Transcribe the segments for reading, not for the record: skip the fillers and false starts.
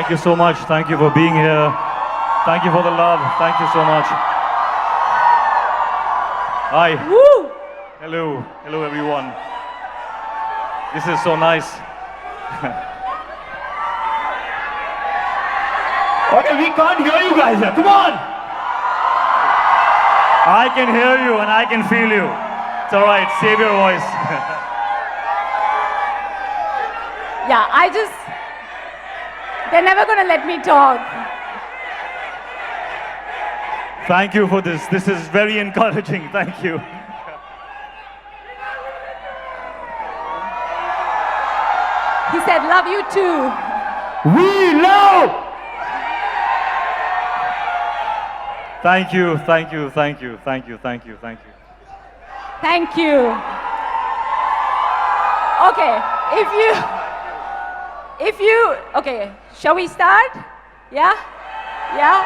Thank you so much. Thank you for being here. Thank you for the love. Thank you so much. Hi. Woo! Hello. Hello, everyone. This is so nice. Okay, we can't hear you guys here. Come on! I can hear you and I can feel you. It's all right. Save your voice. Yeah, they're never gonna let me talk. Thank you for this. This is very encouraging. Thank you. He said, love you too. We love! Thank you. Thank you. Thank you. Thank you. Thank you. Thank you. Thank you. Okay, okay, shall we start? Yeah? Yeah?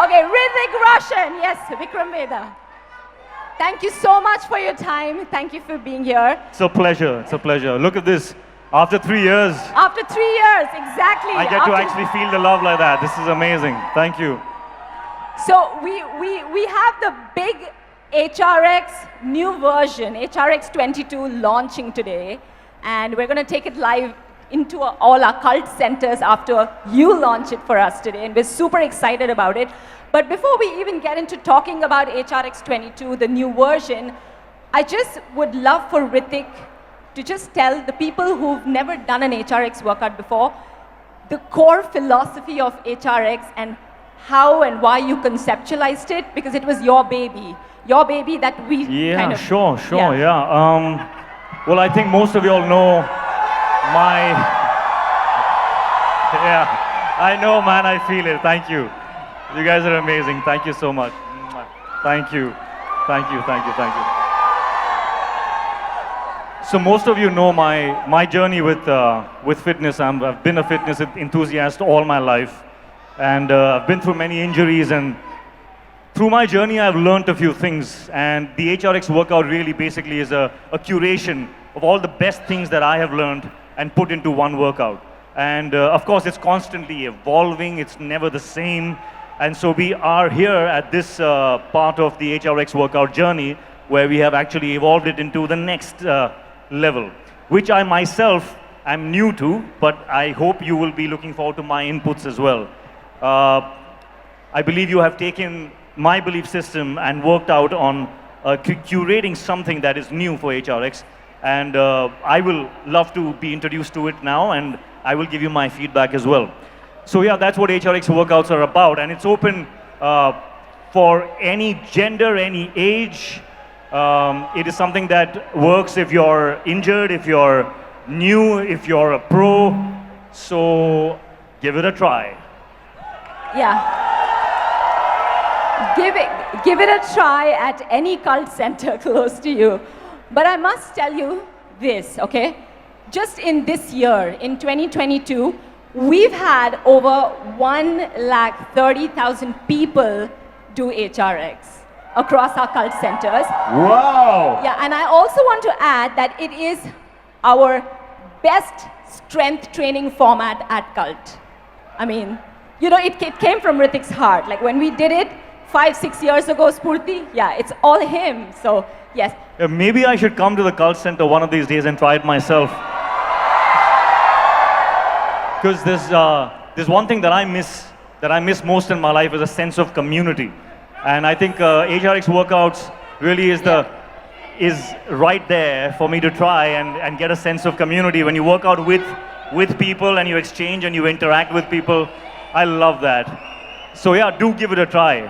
Okay, Hrithik Roshan, yes, Vikram Veda. Thank you so much for your time. Thank you for being here. It's a pleasure. It's a pleasure. Look at this. After 3 years, After 3 years, exactly. I get to actually feel the love like that. This is amazing. Thank you. So we have the big HRX new version, HRX 22 launching today. And we're going to take it live into all our cult centers after you launch it for us today. And we're super excited about it. But before we even get into talking about HRX 22, the new version, I just would love for Hrithik to just tell the people who've never done an HRX workout before, the core philosophy of HRX and how and why you conceptualized it, because it was your baby that we kind of... Sure, yeah. Well, I think most of you all know my... Yeah, I know, man, I feel it. Thank you. You guys are amazing. Thank you so much. Thank you. Thank you, thank you, thank you. So most of you know my journey with fitness. I've been a fitness enthusiast all my life. And I've been through many injuries, and through my journey I've learned a few things. And the HRX workout really basically is a curation of all the best things that I have learned and put into one workout. And of course it's constantly evolving, it's never the same. And so we are here at this part of the HRX workout journey where we have actually evolved it into the next level, which I myself am new to, but I hope you will be looking forward to my inputs as well. I believe you have taken my belief system and worked out on curating something that is new for HRX. And I will love to be introduced to it now, and I will give you my feedback as well. So yeah, that's what HRX workouts are about, and it's open for any gender, any age. It is something that works if you're injured, if you're new, if you're a pro. So give it a try. Yeah. Give it a try at any cult center close to you. But I must tell you this, okay? Just in this year, in 2022, we've had over 130,000 people do HRX across our cult centers. Wow! Yeah, and I also want to add that it is our best strength training format at Cult. I mean, you know, it came from Hrithik's heart. Like when we did it 5-6 years ago, Spurti, yeah, it's all him. So, yes. Maybe I should come to the cult center one of these days and try it myself. Because there's one thing that I miss most in my life is a sense of community. And I think HRX workouts really is right there for me to try and get a sense of community. When you work out with people and you exchange and you interact with people, I love that. So yeah, do give it a try.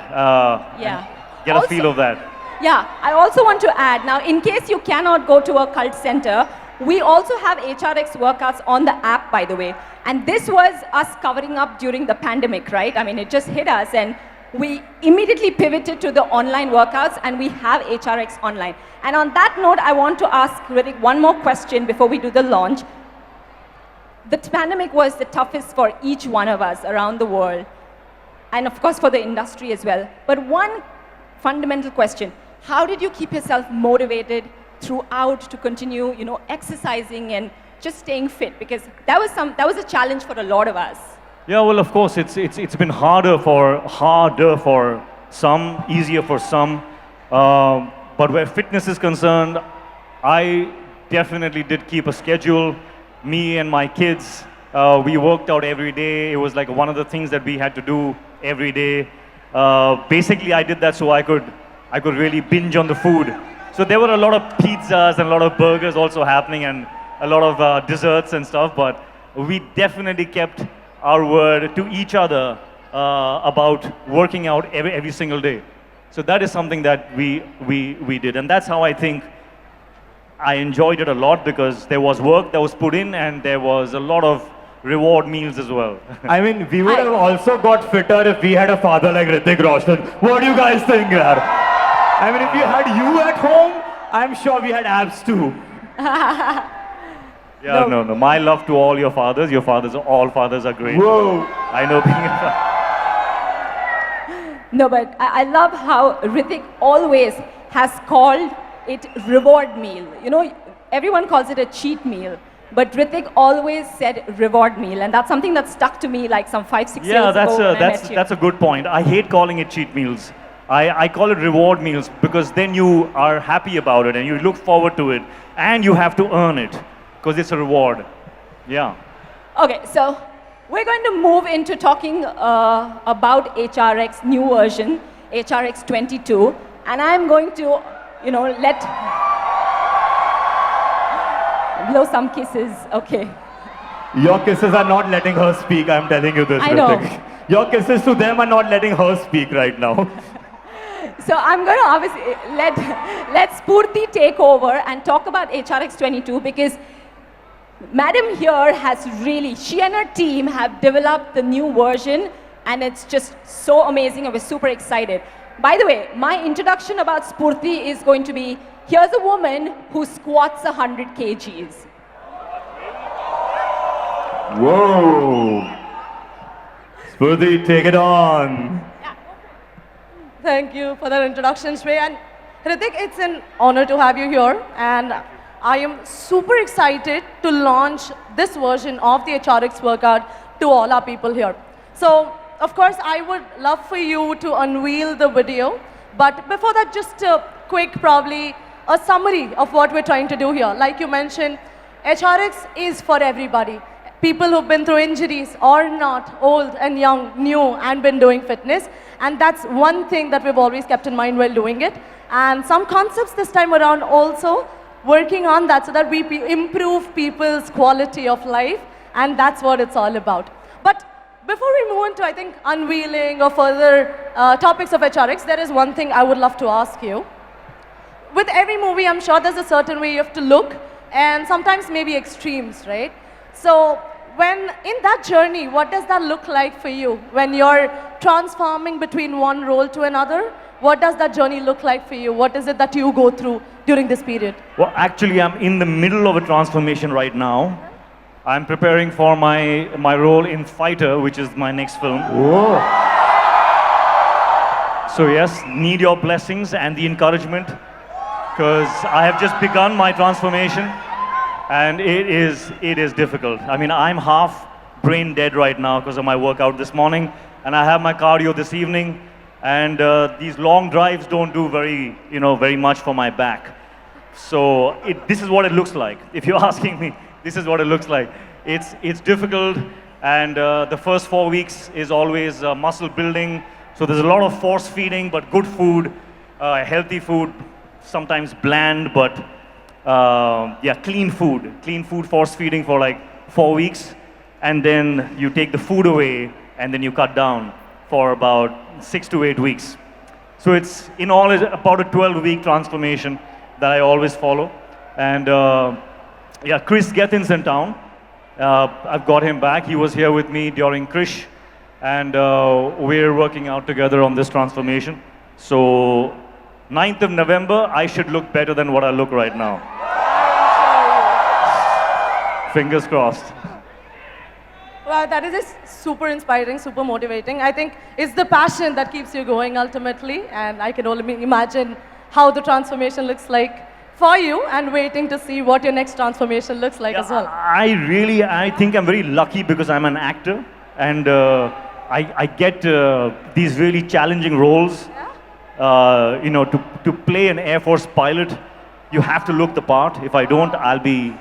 Get a feel of that. Yeah, I also want to add, now in case you cannot go to a cult center, we also have HRX workouts on the app, by the way. And this was us covering up during the pandemic, right? I mean, it just hit us, and we immediately pivoted to the online workouts, and we have HRX online. And on that note, I want to ask Hrithik one more question before we do the launch. The pandemic was the toughest for each one of us around the world, and of course for the industry as well. But one fundamental question, how did you keep yourself motivated throughout to continue, exercising and just staying fit? Because that was a challenge for a lot of us. Yeah, well, of course, it's been harder for some, easier for some. But where fitness is concerned, I definitely did keep a schedule. Me and my kids, we worked out every day. It was like one of the things that we had to do every day. Basically, I did that so I could really binge on the food. So there were a lot of pizzas and a lot of burgers also happening, and a lot of desserts and stuff. But we definitely kept our word to each other about working out every single day. So that is something that we did, and that's how I think I enjoyed it a lot, because there was work that was put in and there was a lot of reward meals as well. I mean, we would have also got fitter if we had a father like Hrithik Roshan. What do you guys think, yaar? I mean, if we had you at home, I'm sure we had abs too. Yeah, no. My love to all your fathers. All fathers are great. Whoa. I know being a father. No, but I love how Hrithik always has called it reward meal. You know, everyone calls it a cheat meal, but Hrithik always said reward meal, and that's something that stuck to me like some 5-6 years ago. Yeah, that's a good point. I hate calling it cheat meals. I call it reward meals, because then you are happy about it and you look forward to it, and you have to earn it because it's a reward. Yeah. Okay, so we're going to move into talking about HRX new version, HRX 22, and I'm going to, blow some kisses. Okay. Your kisses are not letting her speak, I'm telling you this, I know. Hrithik. Your kisses to them are not letting her speak right now. So I'm going to obviously let Spurti take over and talk about HRX 22, because Madam here has really, she and her team have developed the new version, and it's just so amazing, and we're super excited. By the way, my introduction about Spurti is going to be, here's a woman who squats 100 kgs. Whoa. Spurti, take it on. Thank you for that introduction, Shway. And Hrithik, it's an honor to have you here. And I am super excited to launch this version of the HRX workout to all our people here. So, of course, I would love for you to unveil the video. But before that, just a quick, probably, a summary of what we're trying to do here. Like you mentioned, HRX is for everybody. People who've been through injuries or not, old and young, new, and been doing fitness. And that's one thing that we've always kept in mind while doing it. And some concepts this time around also working on that so that we improve people's quality of life. And that's what it's all about. But before we move into, I think, unveiling or further topics of HRX, there is one thing I would love to ask you. With every movie, I'm sure there's a certain way you have to look, and sometimes maybe extremes, right? So when in that journey, what does that look like for you? When you're transforming between one role to another, what does that journey look like for you? What is it that you go through during this period? Well, actually, I'm in the middle of a transformation right now. I'm preparing for my role in Fighter, which is my next film. Whoa. So yes, need your blessings and the encouragement, because I have just begun my transformation. And it is difficult. I mean, I'm half brain dead right now because of my workout this morning, and I have my cardio this evening, and these long drives don't do very much for my back. So this is what it looks like. If you're asking me, this is what it looks like. It's difficult, and the first 4 weeks is always muscle building. So there's a lot of force feeding, but good food, healthy food, sometimes bland, but clean food, force feeding for like 4 weeks, and then you take the food away, and then you cut down for about 6 to 8 weeks. So it's in all is about a 12-week transformation that I always follow. And Chris Gethin's in town. I've got him back. He was here with me during Krish, and we're working out together on this transformation. So 9th of November, I should look better than what I look right now. Fingers crossed. Wow, that is just super inspiring, super motivating. I think it's the passion that keeps you going ultimately, and I can only imagine how the transformation looks like for you and waiting to see what your next transformation looks like as well. I think I'm very lucky because I'm an actor and I get these really challenging roles. To play an Air Force pilot, you have to look the part. If I don't, I'll be,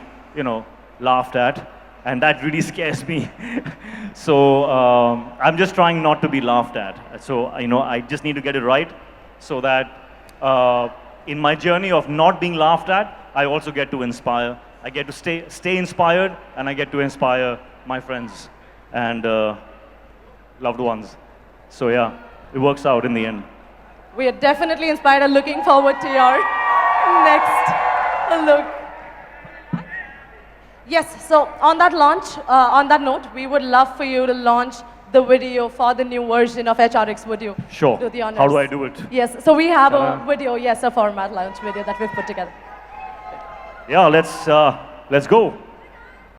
laughed at. And that really scares me. So I'm just trying not to be laughed at. So, I just need to get it right so that in my journey of not being laughed at, I also get to inspire. I get to stay inspired, and I get to inspire my friends and loved ones. So yeah, it works out in the end. We are definitely inspired and looking forward to your next look. Yes, so on that note, we would love for you to launch the video for the new version of HRX. Would you Sure. do the honors? How do I do it? Yes, so we have a video, yes, a format launch video that we've put together. Yeah, let's go.